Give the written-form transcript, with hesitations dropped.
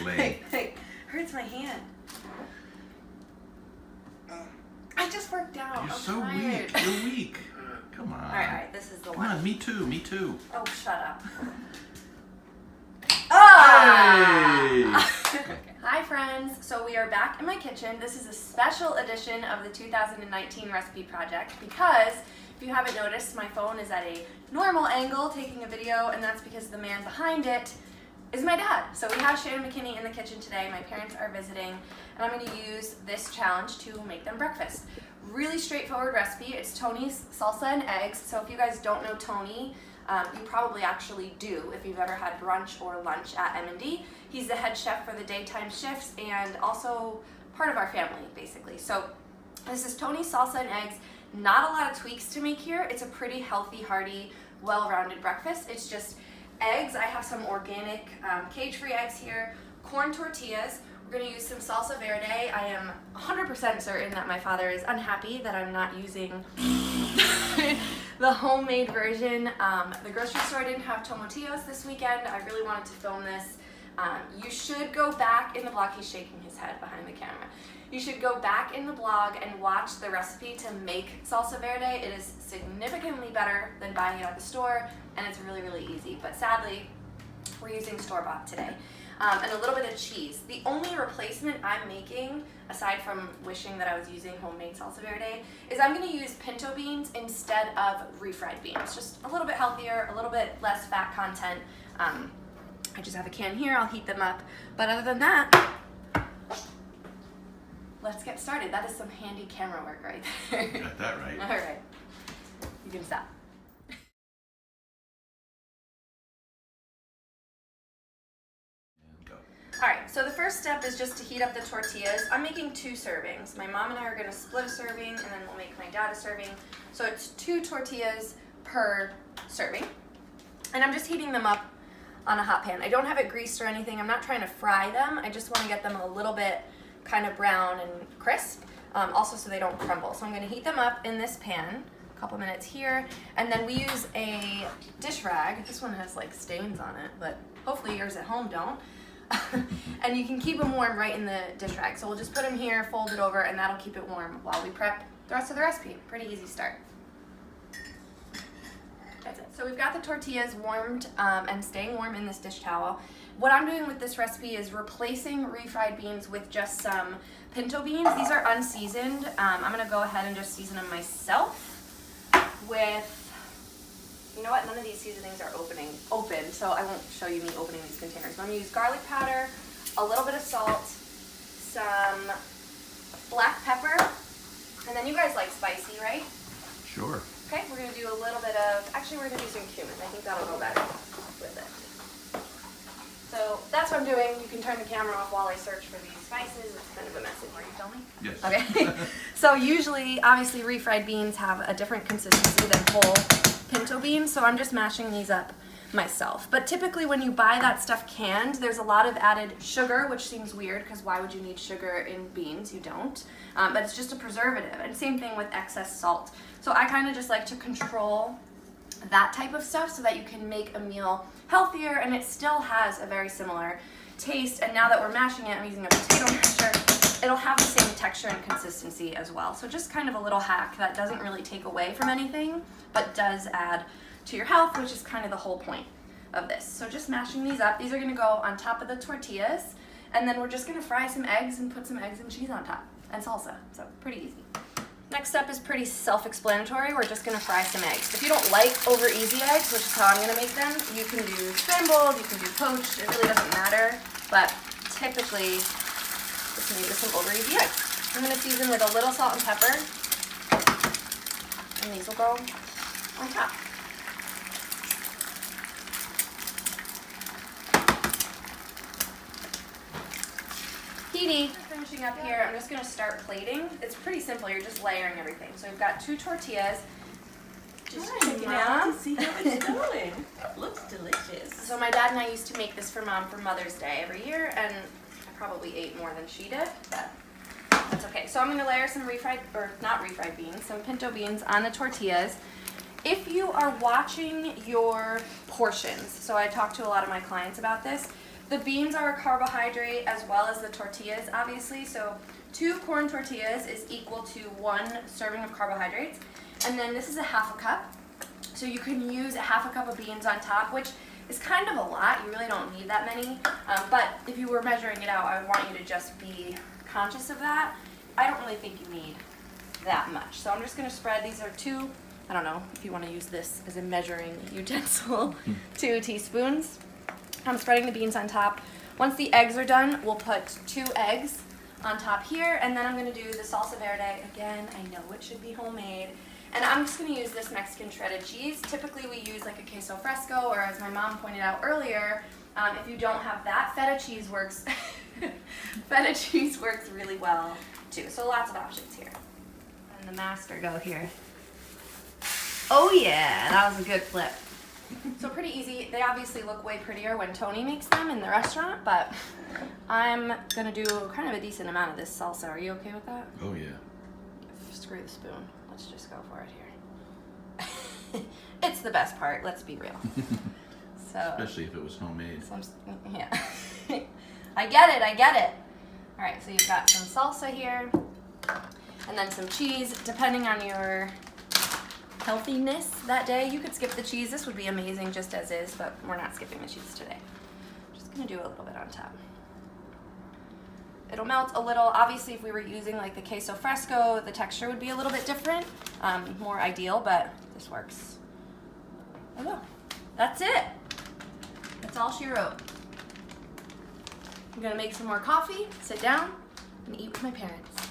leg. Hurts my hand. I just worked out. You're I'm so tired. weak. You're weak. Come on. All right. This is the Come one. on, me too. Me too. Oh, shut up. Ah! Hey! Hi friends, so we are back in my kitchen. This is a special edition of the 2019 recipe project because if you haven't noticed, my phone is at a normal angle taking a video, and that's because the man behind it is my dad. So we have Sharon McKinney in the kitchen today. My parents are visiting, and I'm going to use this challenge to make them breakfast. Really straightforward recipe. It's Tony's salsa and eggs. So if you guys don't know Tony, you probably actually do if you've ever had brunch or lunch at M&D. He's the head chef for the daytime shifts and also part of our family, basically. So this is Tony's salsa and eggs. Not a lot of tweaks to make here. It's a pretty healthy, hearty, well-rounded breakfast. It's just eggs. I have some organic cage-free eggs here, corn tortillas. We're going to use some salsa verde. I am 100% certain that my father is unhappy that I'm not using the homemade version. The grocery store didn't have tomatillos this weekend. I really wanted to film this. You should go back in the blog. He's shaking his head behind the camera. You should go back in the blog and watch the recipe to make salsa verde. It is significantly better than buying it at the store, and it's really, really easy. But sadly, we're using store-bought today. And a little bit of cheese. The only replacement I'm making, aside from wishing that I was using homemade salsa verde, is I'm going to use pinto beans instead of refried beans. Just a little bit healthier, a little bit less fat content. I just have a can here, I'll heat them up. But other than that, let's get started. That is some handy camera work right there. You got that right. All right, you can stop. All right, so the first step is just to heat up the tortillas. I'm making 2 servings. My mom and I are gonna split a serving, and then we'll make my dad a serving. So it's 2 tortillas per serving. And I'm just heating them up on a hot pan. I don't have it greased or anything. I'm not trying to fry them. I just wanna get them a little bit kind of brown and crisp, also so they don't crumble. So I'm gonna heat them up in this pan, a couple minutes here, and then we use a dish rag. This one has like stains on it, but hopefully yours at home don't. And you can keep them warm right in the dish rag. So we'll just put them here, fold it over, and that'll keep it warm while we prep the rest of the recipe. Pretty easy start. That's it. So we've got the tortillas warmed and staying warm in this dish towel. What I'm doing with this recipe is replacing refried beans with just some pinto beans. These are unseasoned. I'm gonna go ahead and just season them myself with, you know what, none of these seasonings are open, so I won't show you me opening these containers. I'm gonna use garlic powder, a little bit of salt, some black pepper, and then you guys like spicy, right? Sure. Okay, we're gonna do a little bit of, actually we're gonna do some cumin. I think that'll go better with it. So that's what I'm doing. You can turn the camera off while I search for these spices. It's kind of a mess in here, you tell me? Yes. Okay, so usually, obviously refried beans have a different consistency than whole pinto beans, so I'm just mashing these up myself. But typically when you buy that stuff canned, there's a lot of added sugar, which seems weird because why would you need sugar in beans? You don't. But it's just a preservative, and same thing with excess salt. So I kind of just like to control that type of stuff so that you can make a meal healthier and it still has a very similar taste. And now that we're mashing it, I'm using a potato masher, it'll have the same texture and consistency as well. So just kind of a little hack that doesn't really take away from anything, but does add to your health, which is kind of the whole point of this. So just mashing these up. These are gonna go on top of the tortillas, and then we're just gonna fry some eggs and put some eggs and cheese on top, and salsa, so pretty easy. Next step is pretty self-explanatory. We're just gonna fry some eggs. If you don't like over easy eggs, which is how I'm gonna make them, you can do scrambled, you can do poached, it really doesn't matter, but typically just made with some over easy eggs. I'm gonna season with a little salt and pepper, and these will go on top. Heaty. Finishing up here, I'm just gonna start plating. It's pretty simple, you're just layering everything. So we've got 2 tortillas. Just check it out. See how it's going. Looks delicious. So my dad and I used to make this for Mom for Mother's Day every year, and I probably ate more than she did, but that's okay. So I'm gonna layer some refried, or not refried beans, some pinto beans on the tortillas. If you are watching your portions, so I talk to a lot of my clients about this, The beans are a carbohydrate as well as the tortillas, obviously. So 2 corn tortillas is equal to 1 serving of carbohydrates. And then this is a half a cup. So you can use a half a cup of beans on top, which is kind of a lot. You really don't need that many. But if you were measuring it out, I would want you to just be conscious of that. I don't really think you need that much. So I'm just going to spread. These are 2, I don't know if you want to use this as a measuring utensil, 2 teaspoons. I'm spreading the beans on top. Once the eggs are done, we'll put 2 eggs on top here, and then I'm going to do the salsa verde. Again, I know it should be homemade. And I'm just going to use this Mexican shredded cheese. Typically we use like a queso fresco, or as my mom pointed out earlier, if you don't have that, feta cheese works. Feta cheese works really well too. So lots of options here. And the master go here. Oh yeah, that was a good flip. So pretty easy. They obviously look way prettier when Tony makes them in the restaurant, but I'm gonna do kind of a decent amount of this salsa. Are you okay with that? Oh yeah. Screw the spoon. Let's just go for it here. It's the best part, let's be real. So, Especially if it was homemade. yeah. I get it. All right, so you've got some salsa here, and then some cheese, depending on your healthiness that day. You could skip the cheese. This would be amazing just as is, but we're not skipping the cheese today. Just gonna do a little bit on top. It'll melt a little. Obviously, if we were using like the queso fresco, the texture would be a little bit different, more ideal, but this works. There you go. That's it. That's all she wrote. I'm gonna make some more coffee, sit down, and eat with my parents.